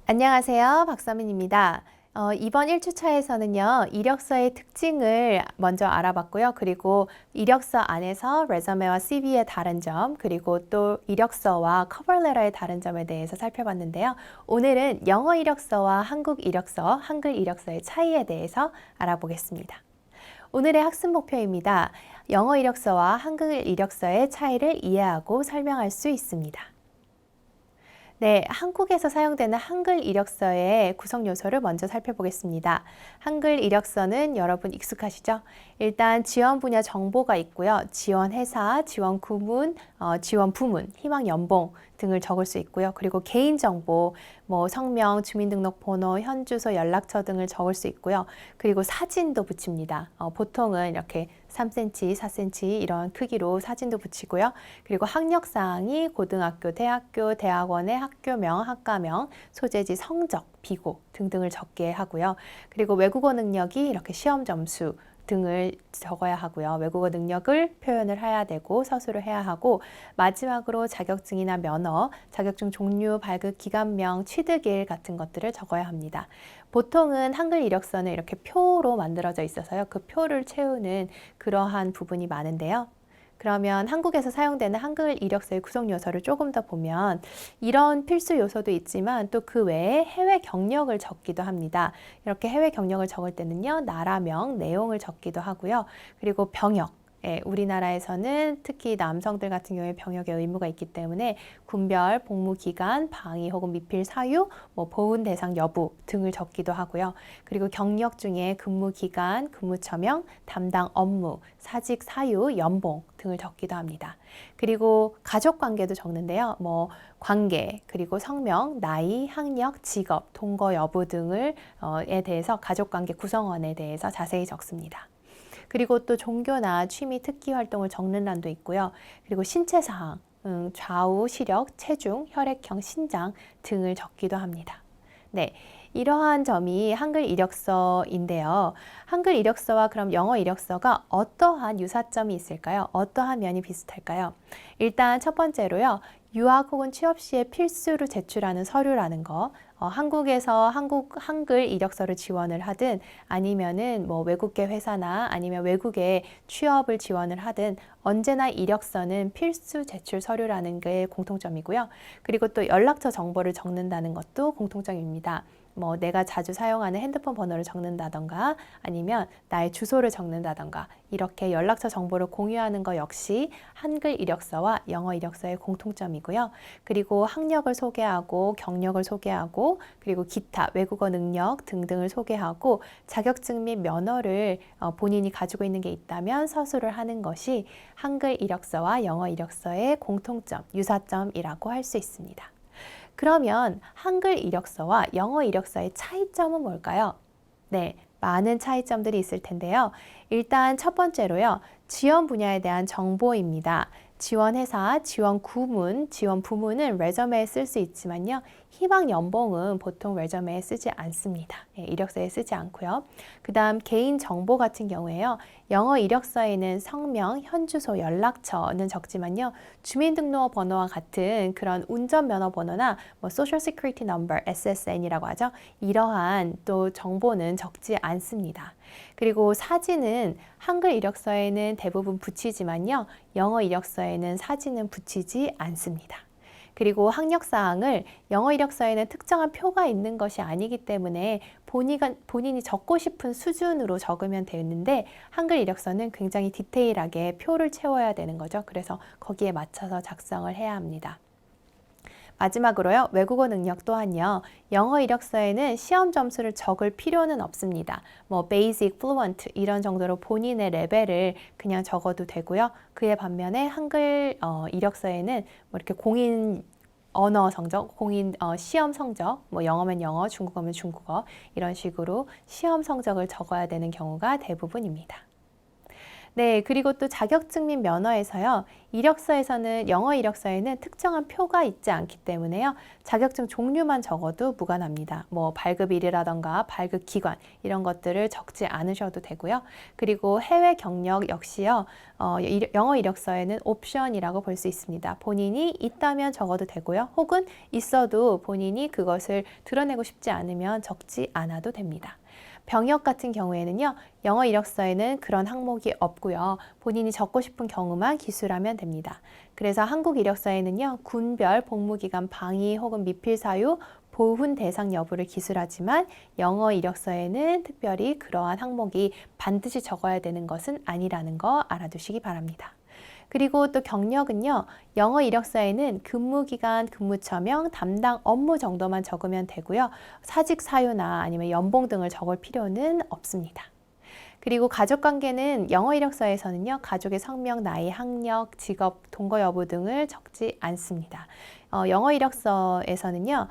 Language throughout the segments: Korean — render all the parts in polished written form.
안녕하세요. 박서민입니다. 이번 1주차에서는요, 이력서의 특징을 먼저 알아봤고요. 그리고 이력서 안에서 레저메와 CV의 다른 점, 그리고 또 이력서와 커버레터의 다른 점에 대해서 살펴봤는데요. 오늘은 영어 이력서와 한국 이력서, 한글 이력서의 차이에 대해서 알아보겠습니다. 오늘의 학습 목표입니다. 영어 이력서와 한글 이력서의 차이를 이해하고 설명할 수 있습니다. 네, 한국에서 사용되는 한글 이력서의 구성 요소를 먼저 살펴보겠습니다. 한글 이력서는 여러분 익숙하시죠? 일단 지원 분야 정보가 있고요. 지원 회사, 지원 구문, 지원 부문, 희망 연봉 등을 적을 수 있고요. 그리고 개인 정보, 성명, 주민등록번호, 현주소, 연락처 등을 적을 수 있고요. 그리고 사진도 붙입니다. 보통은 이렇게 3cm, 4cm 이런 크기로 사진도 붙이고요. 그리고 학력사항이 고등학교, 대학교, 대학원의 학교명, 학과명, 소재지, 성적, 비고 등등을 적게 하고요. 그리고 외국어 능력이 이렇게 시험 점수 등을 적어야 하고요. 외국어 능력을 표현을 해야 되고 서술을 해야 하고 마지막으로 자격증이나 면허, 자격증 종류, 발급 기간명, 취득일 같은 것들을 적어야 합니다. 보통은 한글 이력서는 이렇게 표로 만들어져 있어서요. 그 표를 채우는 그러한 부분이 많은데요. 그러면 한국에서 사용되는 한글 이력서의 구성 요소를 조금 더 보면 이런 필수 요소도 있지만 또 그 외에 해외 경력을 적기도 합니다. 이렇게 해외 경력을 적을 때는요, 나라명, 내용을 적기도 하고요. 그리고 병역. 우리나라에서는 특히 남성들 같은 경우에 병역의 의무가 있기 때문에 군별, 복무기간, 방위 혹은 미필 사유, 보훈 대상 여부 등을 적기도 하고요. 그리고 경력 중에 근무기간, 근무처명, 담당 업무, 사직 사유, 연봉 등을 적기도 합니다. 그리고 가족관계도 적는데요. 관계, 그리고 성명, 나이, 학력, 직업, 동거 여부 등을 에 대해서 가족관계 구성원에 대해서 자세히 적습니다. 그리고 또 종교나 취미, 특기 활동을 적는欄도 있고요. 그리고 신체사항, 좌우, 시력, 체중, 혈액형, 신장 등을 적기도 합니다. 네, 이러한 점이 한글 이력서인데요. 한글 이력서와 그럼 영어 이력서가 어떠한 유사점이 있을까요? 어떠한 면이 비슷할까요? 일단 첫 번째로요. 유학 혹은 취업 시에 필수로 제출하는 서류라는 거, 한국에서 한글 이력서를 지원을 하든 아니면은 외국계 회사나 아니면 외국에 취업을 지원을 하든 언제나 이력서는 필수 제출 서류라는 게 공통점이고요. 그리고 또 연락처 정보를 적는다는 것도 공통점입니다. 내가 자주 사용하는 핸드폰 번호를 적는다던가 아니면 나의 주소를 적는다던가 이렇게 연락처 정보를 공유하는 것 역시 한글 이력서와 영어 이력서의 공통점이고요. 그리고 학력을 소개하고 경력을 소개하고 그리고 기타 외국어 능력 등등을 소개하고 자격증 및 면허를 본인이 가지고 있는 게 있다면 서술을 하는 것이 한글 이력서와 영어 이력서의 공통점, 유사점이라고 할 수 있습니다. 그러면 한글 이력서와 영어 이력서의 차이점은 뭘까요? 네, 많은 차이점들이 있을 텐데요. 일단 첫 번째로요. 지원 분야에 대한 정보입니다. 지원 회사, 지원 구문, 지원 부문은 레저메에 쓸 수 있지만요. 희망 연봉은 보통 레저메에 쓰지 않습니다. 이력서에 쓰지 않고요. 그 다음 개인 정보 같은 경우에요. 영어 이력서에는 성명, 현주소, 연락처는 적지만요. 주민등록번호와 같은 그런 운전면허 번호나 Social Security Number, SSN이라고 하죠. 이러한 또 정보는 적지 않습니다. 그리고 사진은 한글 이력서에는 대부분 붙이지만요. 영어 이력서에는 사진은 붙이지 않습니다. 그리고 학력사항을 영어 이력서에는 특정한 표가 있는 것이 아니기 때문에 본인이 적고 싶은 수준으로 적으면 되는데 한글 이력서는 굉장히 디테일하게 표를 채워야 되는 거죠. 그래서 거기에 맞춰서 작성을 해야 합니다. 마지막으로요, 외국어 능력 또한요, 영어 이력서에는 시험 점수를 적을 필요는 없습니다. basic, fluent 이런 정도로 본인의 레벨을 그냥 적어도 되고요. 그에 반면에 한글 이력서에는 이렇게 공인 언어 성적, 공인 시험 성적, 영어면 영어, 중국어면 중국어 이런 식으로 시험 성적을 적어야 되는 경우가 대부분입니다. 네, 그리고 또 자격증 및 면허에서요. 이력서에서는 영어 이력서에는 특정한 표가 있지 않기 때문에요. 자격증 종류만 적어도 무관합니다. 뭐 발급일이라던가 발급 기관 이런 것들을 적지 않으셔도 되고요. 그리고 해외 경력 역시요. 영어 이력서에는 옵션이라고 볼 수 있습니다. 본인이 있다면 적어도 되고요. 혹은 있어도 본인이 그것을 드러내고 싶지 않으면 적지 않아도 됩니다. 병역 같은 경우에는요, 영어 이력서에는 그런 항목이 없고요. 본인이 적고 싶은 경우만 기술하면 됩니다. 그래서 한국 이력서에는요, 군별, 복무기간 방위 혹은 미필 사유, 보훈 대상 여부를 기술하지만 영어 이력서에는 특별히 그러한 항목이 반드시 적어야 되는 것은 아니라는 거 알아두시기 바랍니다. 그리고 또 경력은요, 영어 이력서에는 근무기간, 근무처명, 담당 업무 정도만 적으면 되고요. 사직 사유나 아니면 연봉 등을 적을 필요는 없습니다. 그리고 가족관계는 영어 이력서에서는요, 가족의 성명, 나이, 학력, 직업, 동거 여부 등을 적지 않습니다. 영어 이력서에서는요,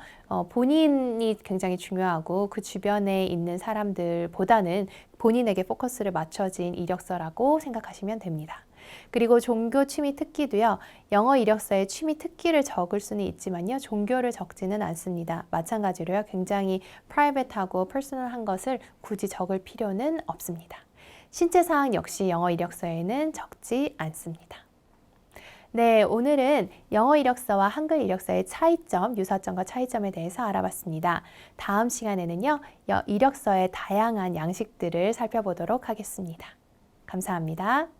본인이 굉장히 중요하고 그 주변에 있는 사람들보다는 본인에게 포커스를 맞춰진 이력서라고 생각하시면 됩니다. 그리고 종교 취미 특기도요. 영어 이력서에 취미 특기를 적을 수는 있지만요. 종교를 적지는 않습니다. 마찬가지로요. 굉장히 프라이빗하고 퍼스널한 것을 굳이 적을 필요는 없습니다. 신체 사항 역시 영어 이력서에는 적지 않습니다. 네, 오늘은 영어 이력서와 한글 이력서의 차이점, 유사점과 차이점에 대해서 알아봤습니다. 다음 시간에는요. 이력서의 다양한 양식들을 살펴보도록 하겠습니다. 감사합니다.